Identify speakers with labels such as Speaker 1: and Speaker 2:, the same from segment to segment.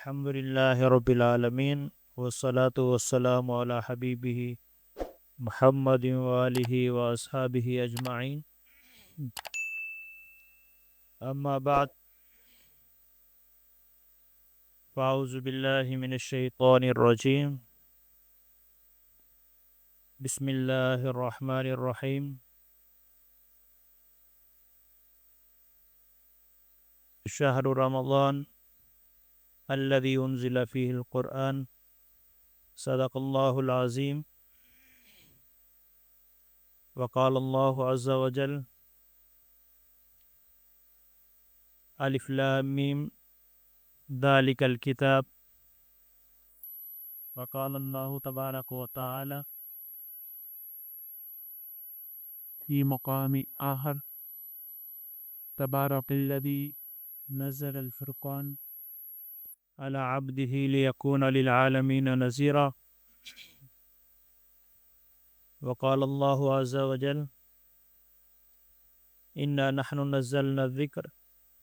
Speaker 1: الحمد لله رب العالمين والصلاة والسلام على حبيبه محمد وآله وأصحابه أجمعين. أما بعد، فأعوذ بالله من الشيطان الرجيم. بسم الله الرحمن الرحيم. شهر رمضان الذي أنزل فيه القرآن. صدق الله العظيم. وقال الله عز وجل: ألف لام ميم ذلك الكتاب. وقال الله تبارك وتعالى في مقام آخر: تبارك الذي نزل الفرقان على عبده ليكون للعالمين نذيرا. وقال الله عز وجل: إنا نحن نزلنا الذكر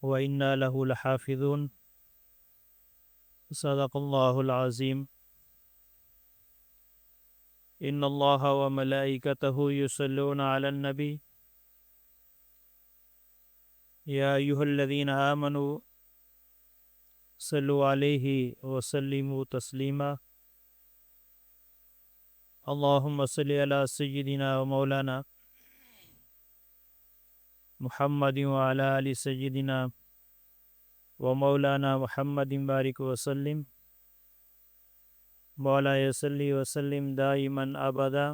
Speaker 1: وإنا له لحافظون. صدق الله العظيم. إن الله وملائكته يصلون على النبي يا أيها الذين آمنوا صلوا عليه وسلموا تسليما. اللهم صل على سيدنا ومولانا محمد وعلى آل سيدنا ومولانا محمد بارك وسلم. مولاي صل وسلم دائما أبدا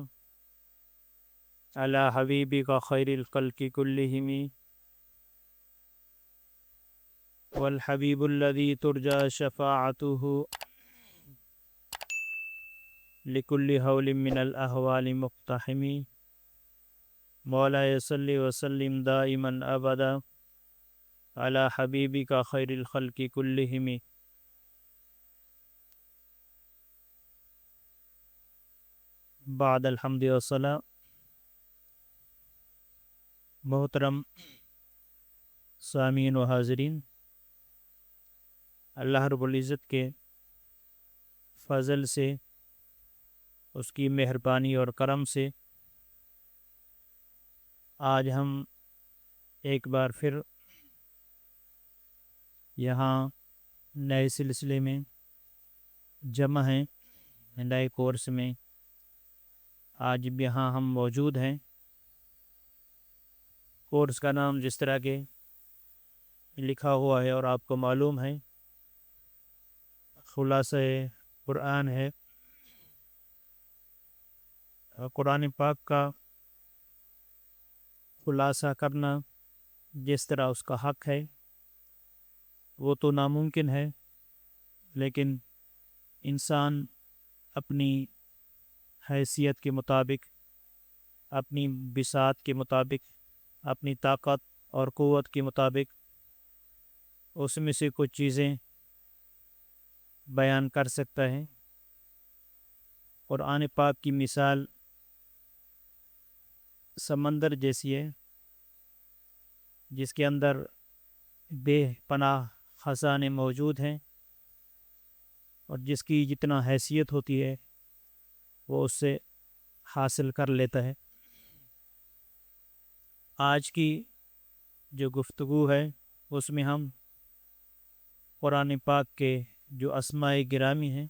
Speaker 1: على حبيبك خير الخلق كلهم والحبيب الذي ترجى شفاعته لكل هول من الأهوال مقتحم. مولاي صل وسلم دائما أبدا على حبيبك خير الخلق كلهم. بعد الحمد والصلاة. محترم سامعین و حاضرین، اللہ رب العزت کے فضل سے، اس کی مہربانی اور کرم سے آج ہم ایک بار پھر یہاں نئے سلسلے میں جمع ہیں، نئے کورس میں آج بھی یہاں ہم موجود ہیں۔ کورس کا نام جس طرح کے لکھا ہوا ہے اور آپ کو معلوم ہے، خلاصہ قرآن ہے۔ قرآن پاک کا خلاصہ کرنا جس طرح اس کا حق ہے وہ تو ناممکن ہے، لیکن انسان اپنی حیثیت کے مطابق، اپنی بساط کے مطابق، اپنی طاقت اور قوت کے مطابق اس میں سے کچھ چیزیں بیان کر سکتا ہے۔ قرآن پاک کی مثال سمندر جیسی ہے، جس کے اندر بے پناہ خزانے موجود ہیں، اور جس کی جتنا حیثیت ہوتی ہے وہ اس سے حاصل کر لیتا ہے۔ آج کی جو گفتگو ہے اس میں ہم قرآن پاک کے جو اسماء گرامی ہیں،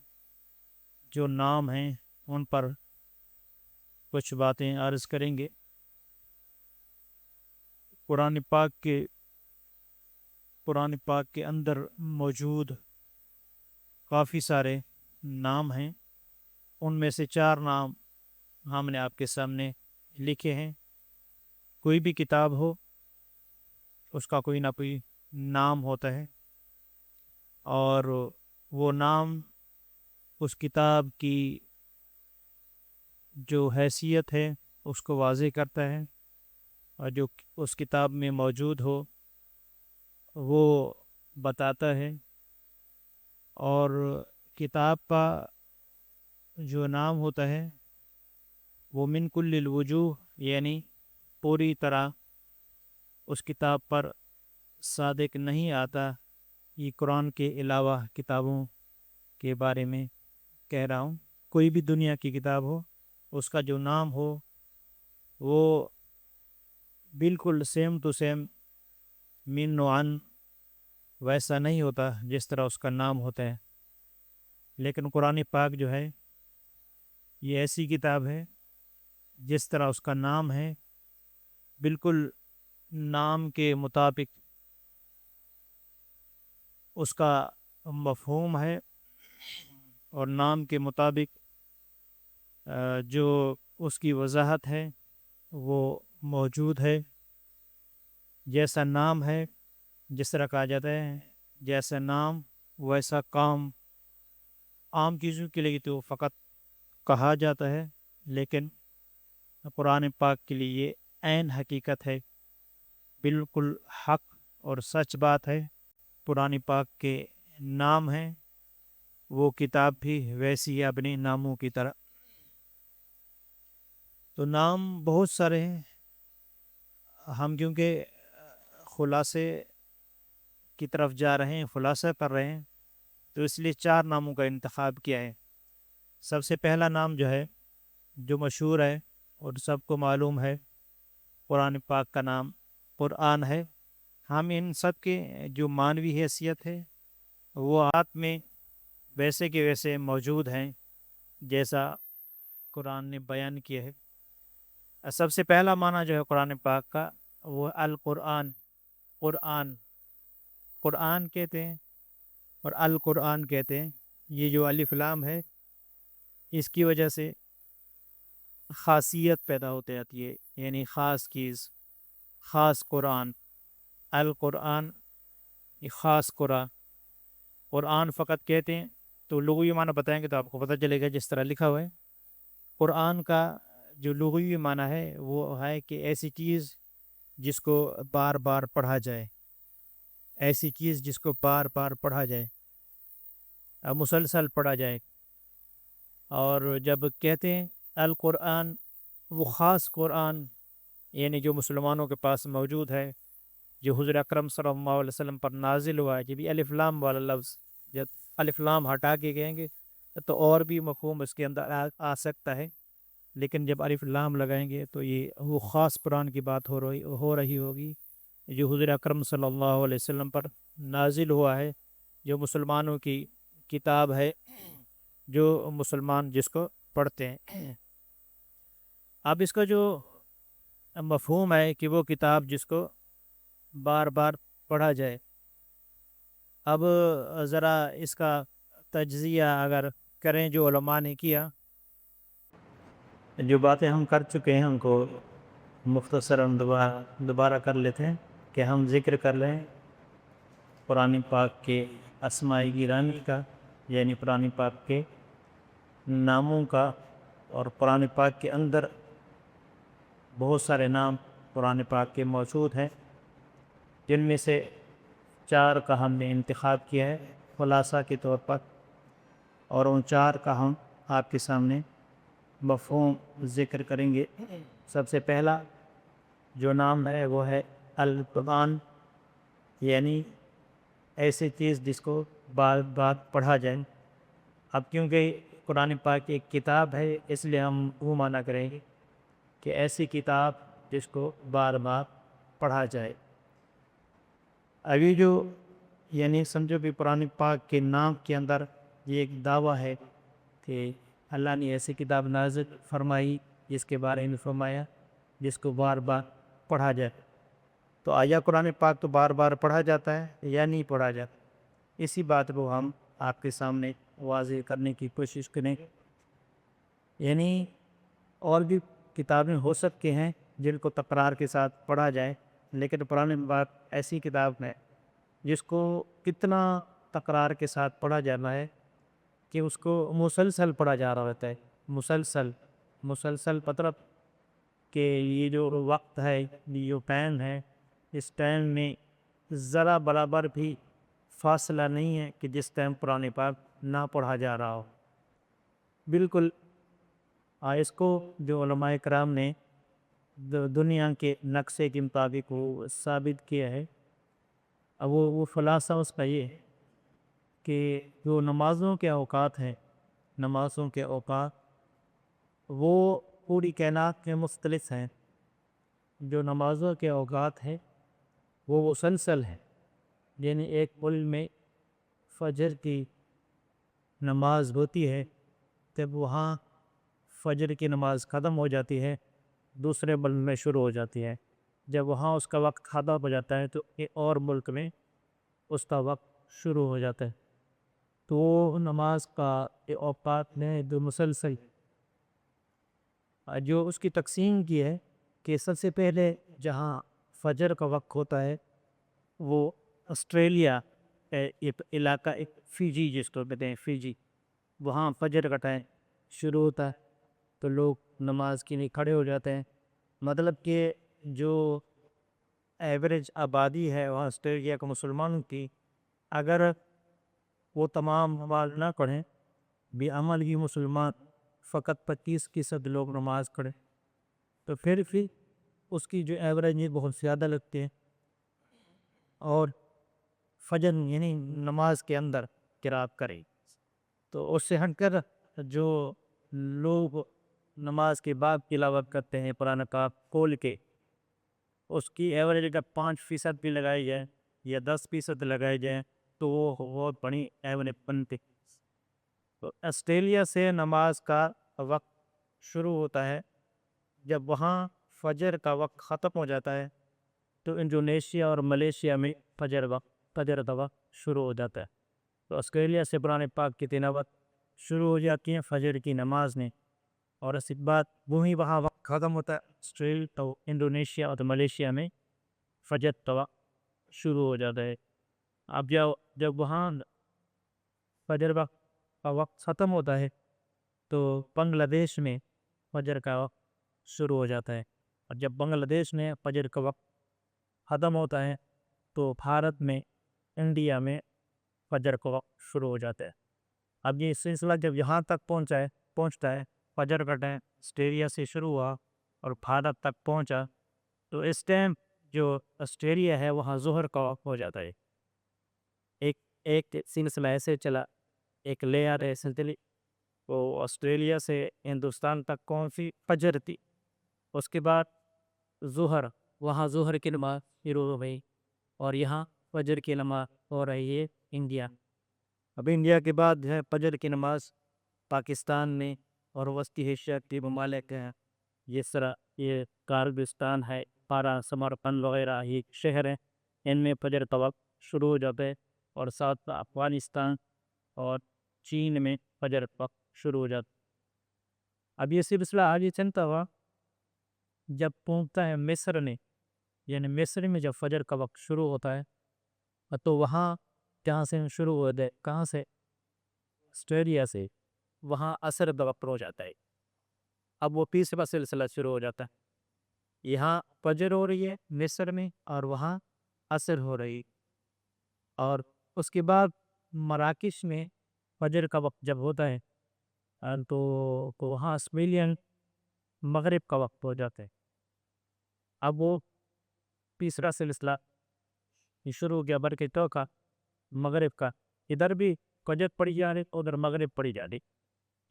Speaker 1: جو نام ہیں، ان پر کچھ باتیں عرض کریں گے۔ قرآن پاک کے اندر موجود کافی سارے نام ہیں، ان میں سے 4 نام ہم نے آپ کے سامنے لکھے ہیں۔ کوئی بھی کتاب ہو اس کا کوئی نہ کوئی نام ہوتا ہے، اور وہ نام اس کتاب کی جو حیثیت ہے اس کو واضح کرتا ہے، اور جو اس کتاب میں موجود ہو وہ بتاتا ہے۔ اور کتاب کا جو نام ہوتا ہے وہ من کل الوجوہ، یعنی پوری طرح اس کتاب پر صادق نہیں آتا۔ یہ قرآن کے علاوہ کتابوں کے بارے میں کہہ رہا ہوں. کوئی بھی دنیا کی کتاب ہو، اس کا جو نام ہو وہ بالکل سیم ٹو سیم من و عن ویسا نہیں ہوتا جس طرح اس کا نام ہوتا ہے. لیکن قرآن پاک جو ہے یہ ایسی کتاب ہے جس طرح اس کا نام ہے بالکل نام کے مطابق اس کا مفہوم ہے، اور نام کے مطابق جو اس کی وضاحت ہے وہ موجود ہے. جیسا نام ہے، جس طرح کہا جاتا ہے جیسا نام ویسا کام. عام چیزوں کے لیے تو فقط کہا جاتا ہے، لیکن قرآن پاک کے لیے یہ عین حقیقت ہے، بالکل حق اور سچ بات ہے. قرآن پاک کے نام ہیں، وہ کتاب بھی ویسی ہے اپنے ناموں کی طرح. تو نام بہت سارے ہیں. ہم کیونکہ خلاصے کی طرف جا رہے ہیں، خلاصہ کر رہے ہیں، تو اس لیے 4 ناموں کا انتخاب کیا ہے. سب سے پہلا نام جو ہے، جو مشہور ہے اور سب کو معلوم ہے، قرآن پاک کا نام قرآن ہے. ہم ان سب کے جو معنوی حیثیت ہے وہ آیات میں ویسے کے ویسے موجود ہیں جیسا قرآن نے بیان کیا ہے. سب سے پہلا معنی جو ہے قرآن پاک کا وہ القرآن، قرآن قرآن کہتے ہیں اور القرآن کہتے ہیں. یہ جو الف لام ہے اس کی وجہ سے خاصیت پیدا ہوتے جاتی ہے، یعنی خاص چیز، خاص قرآن. القرآن یہ خاص قرآن. قرآن فقط کہتے ہیں تو لغوی معنی بتائیں گے تو آپ کو پتہ چلے گا. جس طرح لکھا ہوا ہے قرآن کا جو لغوی معنی ہے وہ ہے کہ ایسی چیز جس کو بار بار پڑھا جائے، ایسی چیز جس کو بار بار پڑھا جائے، مسلسل پڑھا جائے. اور جب کہتے ہیں القرآن، وہ خاص قرآن یعنی جو مسلمانوں کے پاس موجود ہے، جو حضور اکرم صلی اللہ علیہ وسلم پر نازل ہوا ہے. جب الف لام والا لفظ، جب الف لام ہٹا کے کہیں گے تو اور بھی مفہوم اس کے اندر آ سکتا ہے، لیکن جب الف لام لگائیں گے تو یہ وہ خاص قرآن کی بات ہو رہی ہوگی جو حضور اکرم صلی اللہ علیہ وسلم پر نازل ہوا ہے، جو مسلمانوں کی کتاب ہے، جو مسلمان جس کو پڑھتے ہیں. اب اس کا جو مفہوم ہے کہ وہ کتاب جس کو بار بار پڑھا جائے. اب ذرا اس کا تجزیہ اگر کریں جو علماء نے کیا، جو باتیں ہم کر چکے ہیں ان کو مختصراً دوبارہ کر لیتے ہیں کہ ہم ذکر کر لیں قرآن پاک کے اسماء گرامی کا، یعنی قرآن پاک کے ناموں کا. اور قرآن پاک کے اندر بہت سارے نام قرآن پاک کے موجود ہیں، جن میں سے 4 کا ہم نے انتخاب کیا ہے خلاصہ کے طور پر، اور ان 4 کا ہم آپ کے سامنے مفہوم ذکر کریں گے. سب سے پہلا جو نام ہے وہ ہے القرآن، یعنی ایسی چیز جس کو بار بار پڑھا جائے. اب کیونکہ قرآن پاک ایک کتاب ہے اس لیے ہم وہ معنی کریں گے کہ ایسی کتاب جس کو بار بار پڑھا جائے. ابھی جو یعنی سمجھو بھی قرآن پاک کے نام کے اندر یہ ایک دعویٰ ہے کہ اللہ نے ایسی کتاب نازل فرمائی جس کے بارے میں فرمایا جس کو بار بار پڑھا جائے. تو آیا قرآن پاک تو بار بار پڑھا جاتا ہے یا نہیں پڑھا جاتا؟ اسی بات کو ہم آپ کے سامنے واضح کرنے کی کوشش کریں. یعنی اور بھی کتابیں ہو سکتی ہیں جن کو تکرار کے ساتھ پڑھا جائے، لیکن قرآن پاک ایسی کتاب ہے جس کو کتنا تکرار کے ساتھ پڑھا جانا ہے کہ اس کو مسلسل پڑھا جا رہا ہوتا ہے. مسلسل مطلب کہ یہ جو وقت ہے، یہ جو ٹائم ہے، اس ٹائم میں ذرا برابر بھی فاصلہ نہیں ہے کہ جس ٹائم قرآن پاک نہ پڑھا جا رہا ہو. بالکل اس کو جو علماء کرام نے دنیا کے نقشے کے مطابق وہ ثابت کیا ہے. اب وہ خلاصہ اس کا یہ ہے کہ جو نمازوں کے اوقات ہیں، نمازوں کے اوقات وہ پوری کائنات میں مختلف ہیں۔ جو نمازوں کے اوقات ہیں وہ مسلسل ہیں، یعنی ایک ملک میں فجر کی نماز ہوتی ہے، جب وہاں فجر کی نماز ختم ہو جاتی ہے دوسرے ملک میں شروع ہو جاتی ہے۔ جب وہاں اس کا وقت ختم ہو جاتا ہے تو ایک اور ملک میں اس کا وقت شروع ہو جاتا ہے۔ تو وہ نماز کا اوقات میں جو مسلسل جو اس کی تقسیم کی ہے کہ سب سے پہلے جہاں فجر کا وقت ہوتا ہے وہ آسٹریلیا ایک علاقہ، ایک فیجی جس کو کہتے ہیں فیجی، وہاں فجر کا ٹائم شروع ہوتا ہے تو لوگ نماز کے لیے کھڑے ہو جاتے ہیں۔ مطلب کہ جو ایوریج آبادی ہے وہاں آسٹریلیا کے مسلمانوں کی، اگر وہ تمام نماز نہ پڑھیں، بھی عمل کی مسلمان فقط 25% لوگ نماز پڑھیں تو پھر اس کی جو ایوریج ہے بہت زیادہ لگتے ہیں۔ اور فجر یعنی نماز کے اندر قرات کرے تو اس سے ہٹ کر جو لوگ نماز کے بعد تلاوت کرتے ہیں قرآن پاک کھول کے، اس کی ایوریج اگر 5% بھی لگائی جائے یا 10% لگائی جائے تو وہ بہت بڑی ایوریج بنتی۔ تو آسٹریلیا سے نماز کا وقت شروع ہوتا ہے، جب وہاں فجر کا وقت ختم ہو جاتا ہے تو انڈونیشیا اور ملیشیا میں فجر کا وقت شروع ہو جاتا ہے۔ تو آسٹریلیا سے قرآن پاک کی تلاوت شروع ہو جاتی ہے فجر کی نماز میں، اور اس کے بعد وہی وہاں وقت ختم ہوتا ہے تو انڈونیشیا اور ملیشیا میں فجر کا وقت شروع ہو جاتا ہے۔ اب جب وہاں فجر کا وقت ختم ہوتا ہے تو بنگلہ دیش میں فجر کا وقت شروع ہو جاتا ہے، اور جب بنگلہ دیش میں فجر کا وقت ختم ہوتا ہے تو بھارت میں، انڈیا میں فجر کا وقت شروع ہو جاتا ہے۔ اب یہ سلسلہ جب یہاں تک پہنچتا ہے، فجر کا ٹائم آسٹریلیا سے شروع ہوا اور بھارت تک پہنچا تو اس ٹائم جو آسٹریلیا ہے وہاں ظہر کا وقت ہو جاتا ہے۔ ایک سلسلہ ایسے چلا، ایک لیئر ایسے چلی، وہ آسٹریلیا سے ہندوستان تک کون سی فجر تھی، اس کے بعد ظہر، وہاں ظہر کی نماز شروع ہو گئی، اور یہاں فجر کی نماز ہو رہی ہے انڈیا۔ اب انڈیا کے بعد ہے فجر کی نماز پاکستان میں اور وسطی ایشیا کے ممالک ہیں، جس طرح یہ کارگستان ہے، پارا، سمرقند وغیرہ یہ شہر ہیں، ان میں فجر کا وقت شروع ہو جاتا ہے، اور ساتھ افغانستان اور چین میں فجر کا وقت شروع ہو جاتا ہے۔ اب یہ سلسلہ آگے چلتا ہوا جب پہنچتا ہے مصر میں، یعنی مصر میں جب فجر کا وقت شروع ہوتا ہے تو وہاں جہاں سے شروع ہوتا ہے، کہاں سے؟ آسٹریلیا سے، وہاں عصر کا وقت ہو جاتا ہے۔ اب وہ تیسرا سلسلہ شروع ہو جاتا ہے، یہاں فجر ہو رہی ہے مصر میں اور وہاں عصر ہو رہی ہے، اور اس کے بعد مراکش میں فجر کا وقت جب ہوتا ہے تو وہاں آسٹریلین مغرب کا وقت ہو جاتا ہے۔ اب وہ تیسرا سلسلہ شروع ہو گیا برقطوں کا، مغرب کا، ادھر بھی فجر پڑی جا رہی ادھر مغرب پڑی جا رہی،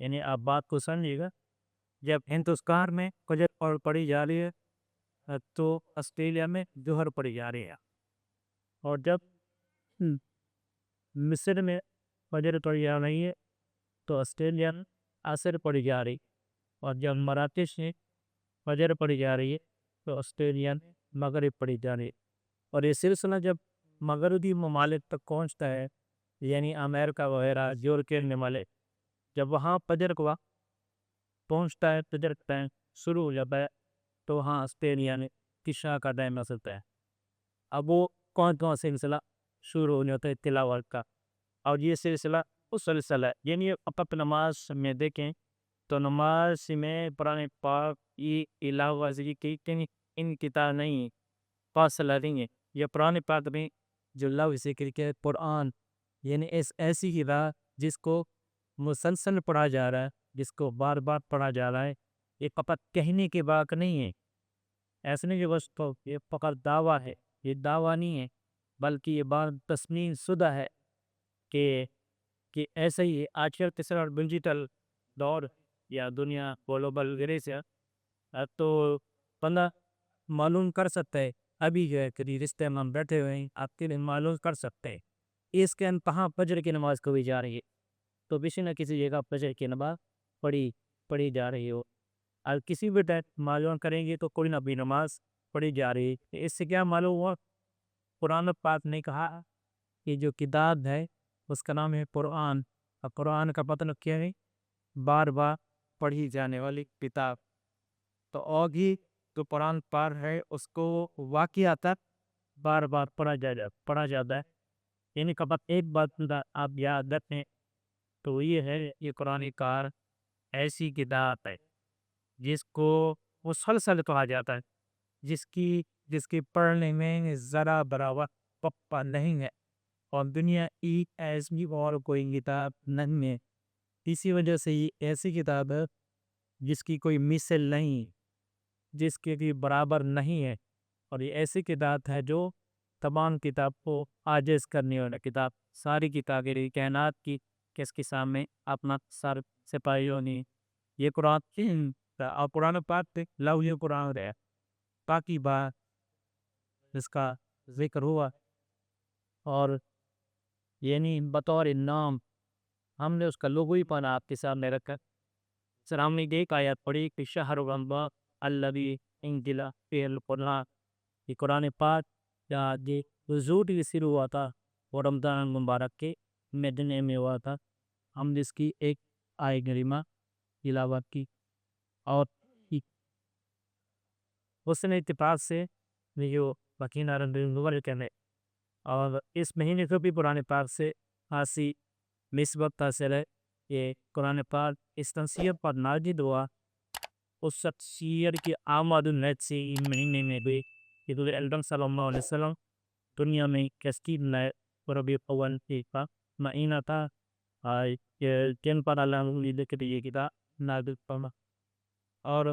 Speaker 1: یعنی آپ بات کو سمجھیے گا، جب ہندوستان میں فجر پڑی جا رہی ہے تو آسٹریلیا میں ظہر پڑی جا رہی ہے، اور جب مصر میں فجر پڑی جا رہی ہے تو آسٹریلیا میں عصر پڑی جا رہی، اور جب مراکش میں فجر پڑی جا رہی ہے تو آسٹریلیا میں مغرب پڑی جا رہی ہے۔ اور یہ سلسلہ جب مغربی ممالک تک پہنچتا ہے، یعنی امریکہ وغیرہ یورپین ممالک، جب وہاں فجر کا وقت پہنچتا ہے، فجر کا ٹائم شروع ہو جاتا ہے تو وہاں آسٹریلیا میں عشاء کا ٹائم آ سکتا ہے۔ اب وہ کون سلسلہ شروع ہو جاتا ہے تلاوت کا، اور یہ سلسلہ اس سلسلہ ہے، یعنی آپ نماز میں دیکھیں تو نماز میں قرآن پاک کی علاوہ کی انقطاع نہیں ہے، فاصلہ نہیں ہے۔ یہ قرآن پاک میں جو لفظ ذکر کے قرآن، یعنی ایسی کتاب جس کو مسلسل پڑھا جا رہا ہے، جس کو بار بار پڑھا جا رہا ہے، یہ فقط کہنے کی بات نہیں ہے، ایسا نہیں کہ بس تو یہ فقط دعویٰ ہے، یہ دعویٰ نہیں ہے، بلکہ یہ بات تسلیم شدہ ہے کہ کہ ایسا ہی ہے آج کل تیسرا ڈیجیٹل دور یا دنیا گلوبل وغیرہ سے تو بندہ معلوم کر سکتا ہے ابھی جو ہے کہ رشتے میں ہم بیٹھے ہوئے ہیں آپ کے لیے معلوم کر سکتے ہیں اس کے کہاں فجر کی نماز کبھی جا رہی ہے تو کسی نہ کسی جگہ فجر کی نماز پڑھی جا رہی ہو اور کسی بھی ٹائم معلوم کریں گے تو کوئی نہ بھی نماز پڑھی جا رہی ہے. اس سے کیا معلوم ہوا قرآن پاک نے کہا کہ جو کتاب ہے اس کا نام ہے قرآن اور قرآن کا مطلب کیا ہے بار بار پڑھی جانے والی کتاب. تو اور بھی جو قرآن پاک ہے اس کو واقعات بار بار پڑھا جاتا ہے یعنی کبھی ایک بات آپ یاد رکھیں تو یہ ہے یہ قرآن کار ایسی کتاب ہے جس کو مسلسل کہا جاتا ہے جس کی پڑھنے میں ذرا برابر پپا نہیں ہے اور دنیا ایک ایسی اور کوئی کتاب نہیں ہے. اسی وجہ سے یہ ایسی کتاب ہے جس کی کوئی مثل نہیں جس کے بھی برابر نہیں ہے اور یہ ایسی کتاب ہے جو تمام کتاب کو عاجز کرنے والا کتاب ساری کتابیں کائنات کی کس کے سامنے اپنا سر سپاہی ہونی یہ قرآن اور قرآن پاک لو یہ قرآن ہے باقی بات اس کا ذکر ہوا اور یعنی بطور نام ہم نے اس کا لوگو ہی پانا آپ کے سامنے رکھا سر ہم نے ایک آیت پڑھی کہ شہر رمضان الذی انزل فیہ القرآن یہ قرآن پاک یا نزول بھی شروع ہوا تھا وہ رمضان مبارک کے مہینے میں ہوا تھا. ہم نے اس کی ایک آیت کریمہ تلاوت کی اور اس نے اتفاق سے جو بقینہ رمضان کرنے اور اس مہینے کو بھی قرآن پاک سے خاصی نسبت حاصل ہے. یہ قرآن پاک اس تنصیب پر نازل ہوا اس شخصیت کی آمد سے ان مہینے میں بھی کہ صلی اللہ علیہ وسلم دنیا میں کشتی لائے ربیع الاول کا مہینہ تھا جن پر اللہ نے ذکر یہ کتاب نازل فرما. اور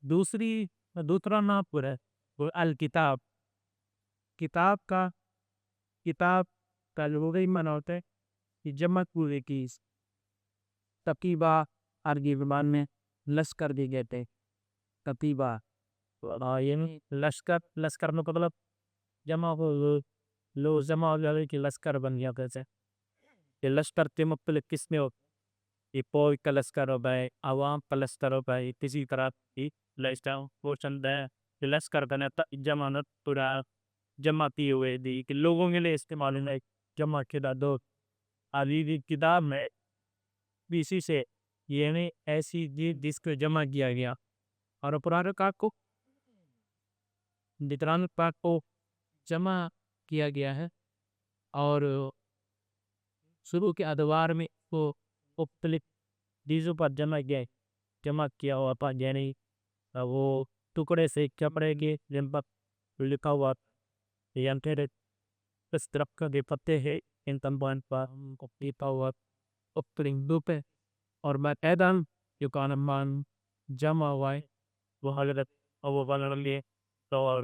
Speaker 1: دوسرا نام پر ہے وہ الکتاب کتاب کا لغوی معنی ہوتا ہے کہ جمع پورے کی تقیبہ عربی زبان میں لشکر بھی کہتے ہیں کتیبہ یعنی لشکر میں مطلب جمع لو جمع ہو جاتے کہ لشکر بن گیا کیسے یہ لشکر کے مختلف قسمیں ہوتے یہ فوج کا لشکر ہو گئے عوام کا لشکر ہو گئے کسی طرح کی لشکر بنے جمع نہ پورا جمع کیے ہوئے دی کہ لوگوں کے لیے استعمال ہونا جمع کیا دو علی کتاب میں اسی سے یعنی ایسی جس کو جمع کیا گیا اور قرآن پاک کو قرآن پاک کو جمع کیا گیا ہے اور شروع کے ادوار میں وہ مختلف چیزوں پر جمع کیا ہوا تھا یعنی وہ ٹکڑے سے کپڑے کے جن پر لکھا ہوا یا پھر اس درخت کے پتے ہیں ان تمام پر لکھا ہوا پہ اور باقاعدہ جو کانمان جمع ہوا ہے وہ حضرت ابو بکر لیے تو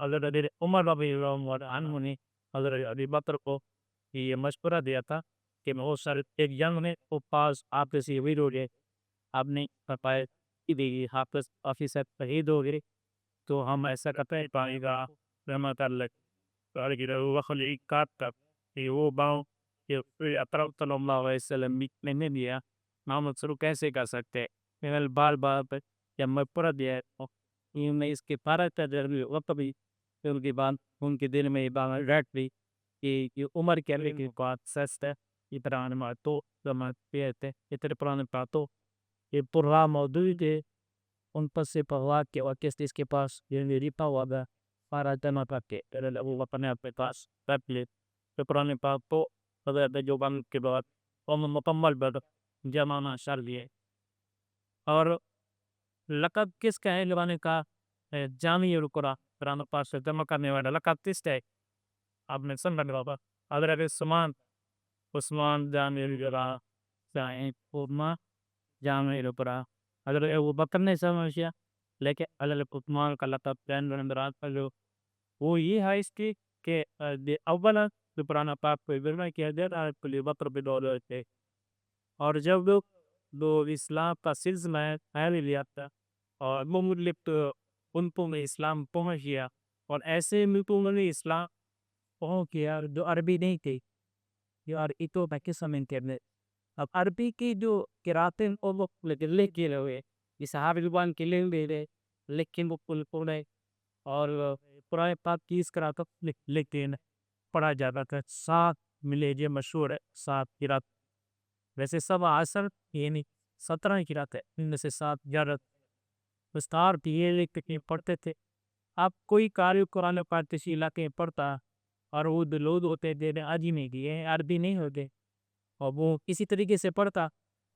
Speaker 1: حضرت عمر رضی اللہ عنہ نے حضرت ابی بکر کو یہ مشورہ دیا تھا کہ بہت سارے ایک جنگ میں وہ پاس آپ سے ویر ہو گئے آپ نے فرمایا کہ حافظ آفیسر شہید ہو گئے تو ہم ایسا کرتے ہیں پانی کا رحمت اللہ وخلی کاٹ کر وہ باؤں کہ اطراف صلی اللہ علیہ وسلم نے نہیں دیا محمد شروع کیسے کر سکتے ہیں بار بار جب میں پورا دیا ہے میں اس کے پارا وقت بھی ان کے بعد ان کے دل میں ریٹ بھی کہ یہ عمر کہنے کے بعد سست ہے یہ پرانے تو اتنے پرانے پاتوں یہ پورا موجود ہے ان پر سے پہوا کے اور کس اس کے پاس یہ میری پاوا گا پارا جمع کر کے وہ اپنے اپنے پاس رکھ لے پرانے پاک تو جو بن کے بعد مکمل بد جمانا شر لیے. اور لقب کس کا ہے لبانے کا جامع القرآن قرآن پاک سے جمع کرنے والا لقب کس ہے آپ نے سن بابا حضرت عثمان جامع القرآن جامع القرآن حضرت ابو بکر نے سمجھا لیکن حضرت عثمان کا لقب جو وہ یہ ہے اس کی کہ اول تو قرآن پاک کو ورنہ کیا جاتا ہے کلی بکر بدولت ہے. اور جب لوگ اسلام کا سلسلہ پھیل لیا تھا اور مملک ان میں اسلام پہنچ گیا اور ایسے ملکوں میں اسلام پہنچ گیا جو عربی نہیں تھے اور ایتو پاکستان کے میں. اب عربی کی جو قراتیں وہ لکھ کے ہوئے یہ صحابہ رضوان کے لے لے لیکن وہ پورے اور پرانے پاک کی اس قراتیں لکھتے ہیں پڑھا جاتا تھا. 7 ملے جو مشہور ہے 7 قرات. ویسے سب عصر یعنی 17 قرات ہے ان میں سے 7 زیادہ مستار پیے لکھ کے پڑھتے تھے. اب کوئی قاری قرآن پاک کسی علاقے میں پڑھتا اور وہ لوگ ہوتے دے آج ہی نہیں دیے عربی نہیں ہوتے اور وہ کسی طریقے سے پڑھتا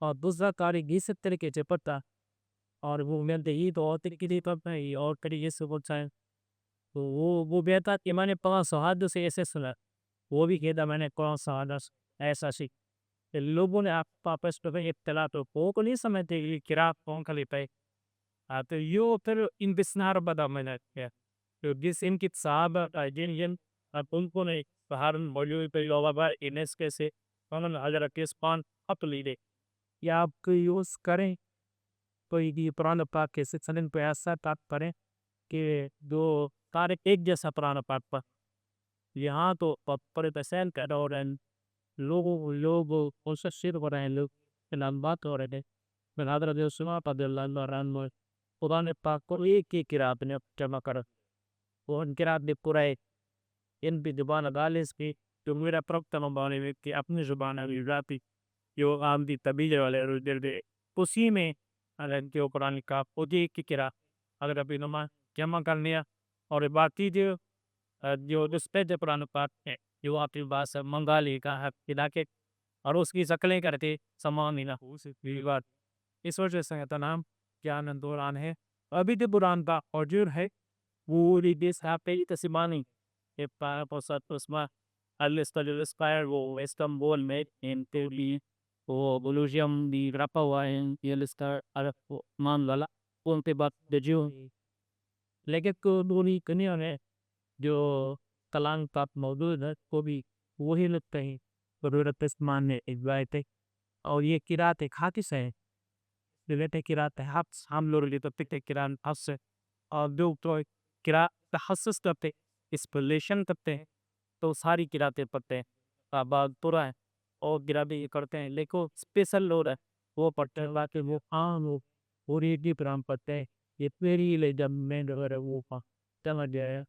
Speaker 1: اور دوسرا قاری کسی طریقے سے پڑھتا اور وہ ملتے ہی تو اور طریقے سے پڑھتا ہے اور طریقے سے پڑھتا ہے. تو وہ بیٹا کہ میں نے 5 حدیث سے ایسے سنا وہ بھی کہتا میں نے قرآن حدیث ایسا سیکھ. لوگوں نے آپ آپس میں اختلاف تو کو نہیں سمجھتے کہ قرات کون کھلی پہ تو یہ پھر ان بسنار بدا میں نے کیا تو جس ان کی صحابہ جن ان کو نے باہر موجود پہ لوگا انس کے سے انہوں حضرت کے اسپان اپ لیدے یا آپ کو یوز کریں کوئی بھی قرآن پاک کے سلسلے پہ ایسا بات کریں کہ جو تاریخ ایک جیسا قرآن پاک پر یہاں تو پڑے پسند کر رہے ہیں لوگ شیر ہو رہے ہیں لوگ بات ہو رہے ہیں حضرت عثمان رضی اللہ عنہ قرآن پاک کو ایک ہی قرات نے جمع کر وہ ان قرات میں پورا ان بھی زبان غالز کی جو میرا پرکتن بانے میں کہ اپنی زبان ابھی ذاتی جو عام دی طبیعے والے دے اسی میں اگر جو قرآن کا خودی کی قرات اگر ابھی نماز جمع کر لیا اور باقی جو پہ جو قرآن پاک ہے جو آپ کے پاس منگالی کا علاقے اور اس کی شکلیں کرتے سامان نہ ہو سکتی بات اس وجہ سے نام کیا دوران ہے ابھی جو قرآن کا حضور ہے وہ دیس پہ تسمانی وہ استنبول میں وہ بلوجیم دی رپا ہوا ہے یہ لسٹر عرب مان لالا ان پہ بات دجیو لیکن کو دونی کنیا ہے جو کلام پاک موجود ہے وہ بھی وہی لگتے ہیں ضرورت اسمان نے اجوائے تھے اور یہ قرات حادث ہے لیتے قرات حفظ ہم لوگ لیتے پکتے قرآن حفظ اور جو تو قرات تخصص کرتے اسپلیشن کرتے ہیں تو ساری قراتیں پڑھتے ہیں آباد پورا ہے اور قراتیں یہ کرتے ہیں لیکن اسپیشل لوگ ہے وہ پڑھتے ہیں باقی وہ عام لوگ پوری ڈی پرام پڑھتے ہیں یہ پیری لے جب میں وہ سمجھ جائے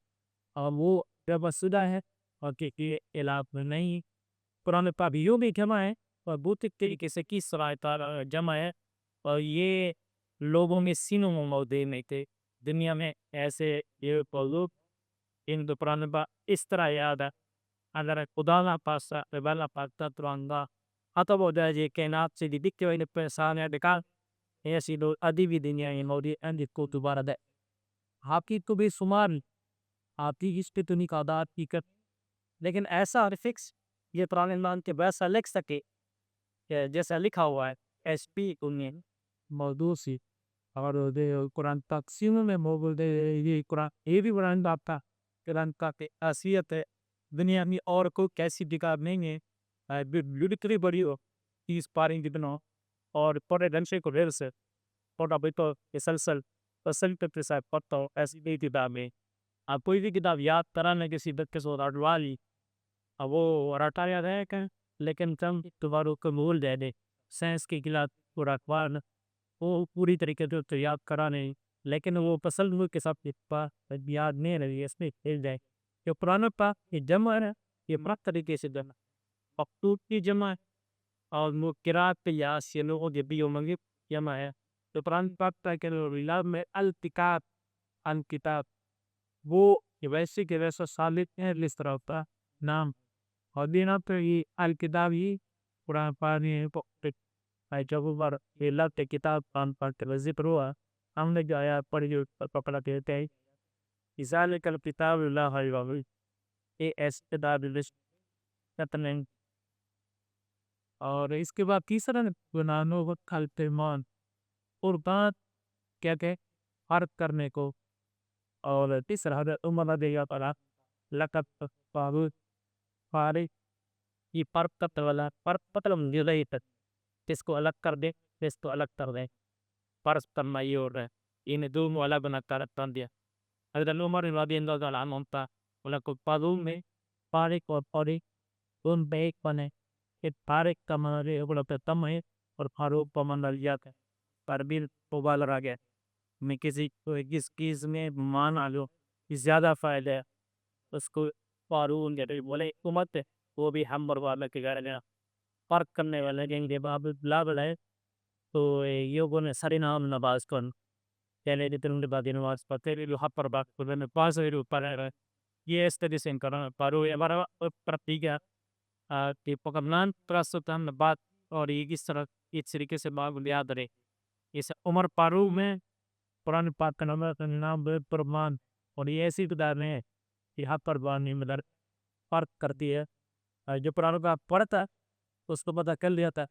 Speaker 1: اور وہ جب سدھا ہے اور کہ علاق میں نہیں قرآن پاک یوں بھی جمع ہے اور بہت طریقے سے کس طرح جمع ہے اور یہ لوگوں میں سینوں میں موجود نہیں تھے دنیا میں ایسے یہ لوگ ان دو قرآن پاک اس طرح یاد ہے اگر خدا نہ پاسا ربالا پاکتا ترانگا اتب ہو جائے جی کائنات سے دی دکھتے ہوئے پہسان ہے دکھا ایسی لوگ ادبی دنیا میں موجود ہیں کو دوبارہ دے آپ کی تو بھی شمار آپ کی اس پہ تو نہیں کا عادات کی کر لیکن ایسا فکس یہ قرآن مان کے ویسا لکھ سکے جیسا لکھا ہوا ہے ایس پی انہیں موضوع سی اور قرآن تقسیم میں موجود یہ قرآن یہ بھی قرآن آپ کا قرآن کا حیثیت ہے دنیا میں اور کوئی کیسی کتاب نہیں ہے لٹری بڑی ہو 30 پاریں جتنا اور پڑے ڈنشے کو ریل سے پڑا بھی تو سلسل فصل پہ صاحب پڑھتا ہوں ایسی نہیں کتاب میں آپ کوئی بھی کتاب یاد کرانا کسی بچے سے رٹوا لی اب وہ رٹا یاد ہے کہ لیکن کم تمہاروں کو بھول جائے دے سائنس کی کلاس کو رکھوا وہ پوری طریقے سے یاد کرانے لیکن وہ پسند ہوئے کے ساتھ یاد نہیں رہی اس میں کھیل جائے جو پرانا پاک یہ جمع ہے یہ مرک طریقے سے جمع مقتوب کی جمع ہے اور وہ قرات پہ یا سے لوگوں کے بھی منگی جمع ہے تو پرانا پاک کے لاب میں التکاب الکتاب وہ ویسے کے ویسا ثابت ہے اس طرح کا نام اور دینا تو یہ الکتاب ہی قرآن پانی جب بار یہ لگتے کتاب قرآن پاک کے ذکر ہوا ہم نے جو آیا پڑھی جو پکڑا کہتے ہیں ذالک الکتاب لا ریب فیہ یہ ایسے کتاب کتنے اور اس کے بعد تیسرا گناہوں کو کلتمان قربان کیا کہ فرق کرنے کو اور تیسرا حضرت عمر رضی اللہ عنہ لقب طاغوت
Speaker 2: پارے یہ پرپ تت والا پرپ مطلب نلے تک اس کو الگ کر دے اس کو الگ کر دے پرس کرنا یہ ہو رہا ہے انہیں دو الگ بنا کر رکھ دیا حضرت عمر رضی اللہ تعالیٰ عنہ ہوتا انہیں کو پادو میں پارے کو پارے ان بیک بنے کہ پارے کا منارے اگلا پہ تم ہے اور فاروق پا من رجات ہے پر بھی پوبال رہ گیا میں کسی کو کس چیز میں مان آلو زیادہ فائدہ ہے اس کو فارون کہتے بولے حکومت ہے وہ بھی ہم برباد کے گھر گیا فرق کرنے والے جن کے باب لابل ہے تو یہ نے ساری نام نباز کن پہلے جتنے بعد نواز پتے جو پر باق میں پاس اوپر ہے یہ اس طرح سے کرنا پارو ہمارا پرتی کیا کہ پکمنان پرستان بات اور یہ کس طرح اس طریقے سے باغ یاد رہے اس عمر پارو میں قرآن پاک کا نام پرمان اور یہ ایسی کتابیں ہیں یہاں پر بانی مدر فرق کرتی ہے جو قرآن کا پڑھتا اس کو پتہ کر لیا تھا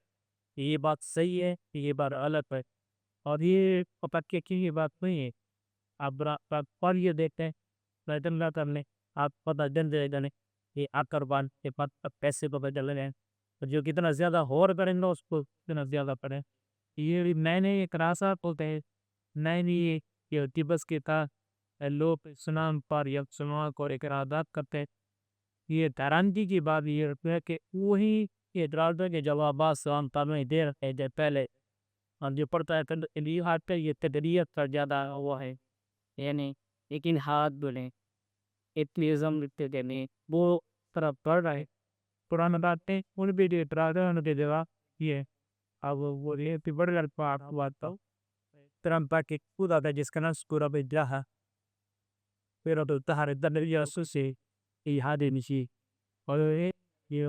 Speaker 2: یہ بات صحیح ہے یہ بات غلط ہے اور یہ پتہ کہ یہ بات نہیں ہے آپ پڑھ یہ دیکھتے ہیں بیتن نہ کرنے آپ پتہ دن دے جانے یہ آکربان کے پتہ پیسے کو بدل رہے ہیں جو کتنا زیادہ اور کریں گے اس کو اتنا زیادہ پڑھیں یہ نئے نئے اقراسات ہوتے ہیں نئے نئے یہ تبس کے تھا لوگ سنام پر یا سنوا کو اقرادات کرتے ہیں یہ ترانتی کی بات یہ ہے کہ وہی اعتراض کے جوابات سلام تعالیٰ دے رہے ہیں پہلے جو پڑھتا ہے یہ پہ یہ تدریت کا زیادہ وہ ہے یعنی لیکن ہاتھ بولیں اتنیزم لکھتے دینے وہ طرف پڑھ رہا ہے قرآن بات میں ان بھی جو اعتراض ہے ان کے جواب یہ اب وہ یہ بڑھ لڑپا بات ترم پاک خود آتا ہے جس کا نام سکورہ پہ جہاں پھر تو تہارے دریا سے یہ ہادی نشی اور یہ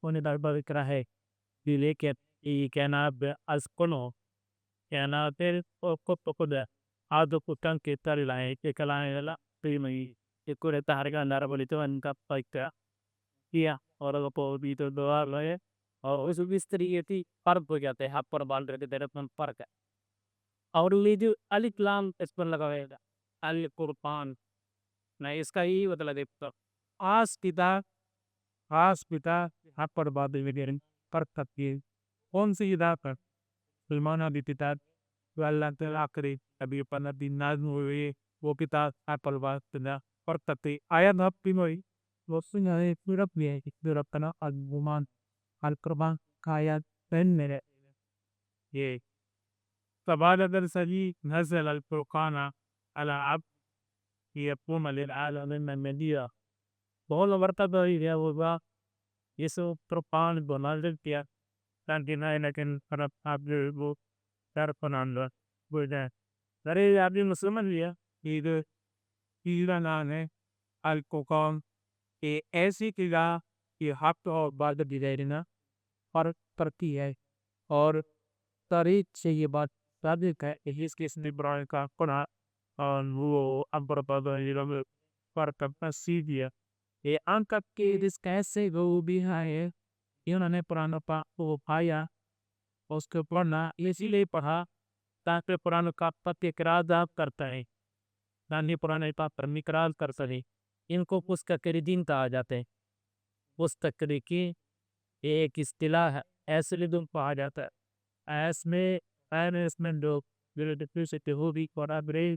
Speaker 2: انہیں دربا وکرہ ہے یہ لے کے یہ کہنا از کنو کہنا پھر کو خود آدھو کو ٹنگ کے تر لائے کہ کلائے لا پھر میں یہ کو رہتا ہر کا اندارہ بولی تو ان کا پاکتا کیا اور اگر پو بھی تو دوار لائے اور اس طریقے تھی فرق ہو جاتے ہیں ہاتھ پر بال رہتے دیر اپنا فرق ہے اور یہ جو الف لام اس پر لگا ہوئے گا القرآن نہیں اس کا یہی مطلب دیکھتا آس پتا ہاتھ پر بال رہتے فرق کرتی ہے کون سی ادا کر سلمانہ بھی پتا وہ اللہ تعالیٰ کرے ابھی اپنا دن نازم ہوئے وہ پتا ہاتھ پر بال فرق کرتی آیا نہ پینوئی وہ سنیا پورا بھی ہے پورا کنا الگمان القربان کایا پہن میرے یہ تبادل در سجی نزل الفرقان على عبد يقوم للعالمين من مديا بہت مرتبہ ہے وہ با یہ سو فرقان بنا دیا تاکہ نہ لیکن فرق آپ وہ در پنان لو وہ جائے درے آدمی مسلمان لیا یہ نام ہے القرآن یہ ایسی قلعہ یہ حق اور عبادت دی جائے نا فرق کرتی ہے اور تاریخ سے یہ بات ثابت ہے اس کے سنے برائے کا قرآن اور وہ امبر بابا فرق کرنا سیکھ دیا یہ آنکھ کے جس کیسے وہ بھی ہے انہوں نے قرآن پاک کو پایا اس کے پڑھنا اسی لیے پڑھا تاکہ قرآن کا پتہ اقرار کرتا ہے نانی قرآن پاک پر اقرار کر سکے ان کو اس کا دین کہا جاتا ہے اس تقریر کی ایک اصطلاح ہے ایسے لوگوں کو کہا جاتا ہے اس میں لوگ ہو بھی قرآن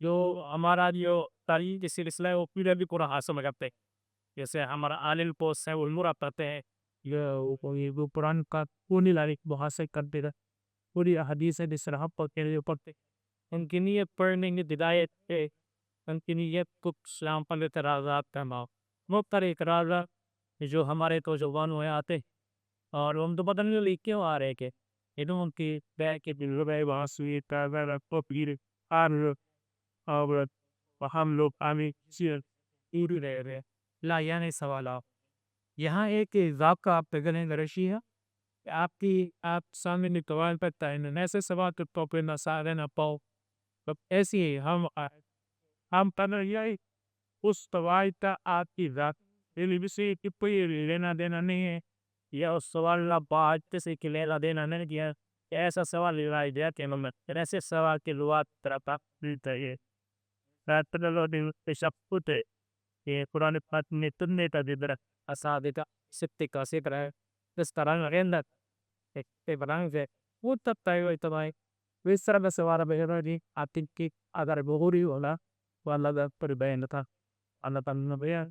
Speaker 2: جو ہمارا جو تاریخ سلسلہ ہے وہ پورا بھی قرآن حاصل میں کرتے ہیں جیسے ہمارا عالم پوسٹ ہے وہ نور پڑھتے ہیں یہ قرآن کا پوری لائق محاصل کرتے رہے پوری حدیث ہے جس طرح پڑھتے ان کی نیت پڑھنے کی ہدایت ہے ان کی نیت کو اسلام پر اعتراضات کرنا مختلف اقرارات جو ہمارے تو زبان ہوئے آتے اور ہم تو پتہ نہیں لکھ کیوں آ رہے کہ ان کی بیک کے دل ربے واسوی تازہ پیر اور ہم لوگ آمی پوری رہ رہے لا یعنی سوالات یہاں ایک ذاکہ آپ تگلیں درشی ہے آپ سامنے نکوال پڑتا ہے ایسے سوال تو پوپے نہ سارے نہ پاؤ ایسی ہی ہم پڑھ یہ اس توائتا آپ کی ذات بھی کوئی لینا دینا نہیں ہے یا اس سوال لا بات سے کہ لینا دینا نہیں کیا ایسا سوال لڑائی دیا کہ ایسے سوال کے لوات طرح ملتا ہے رات لو دن شب ہوتے یہ قرآن پاک نے تننے کا دیدر أصابك ستك سترة تستران غيرك تبران في وتبتاي ويتباي ويسر بسوارة بيرودي أتيكي أدار بغوري ولا ولا بربين تا أنا تنبيه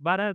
Speaker 2: 12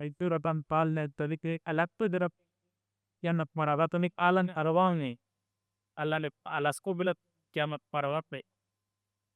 Speaker 2: itu ratan pal ne tadi ke alat tu derap yang nak marawa tu nik alan arawang ni Allah ne alas ko bilat kiamat marawa pe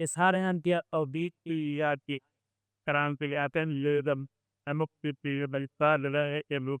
Speaker 2: إظهار أنت أو بيتياتي كلام في الأتن لدم أمك في بالفعل لا يملك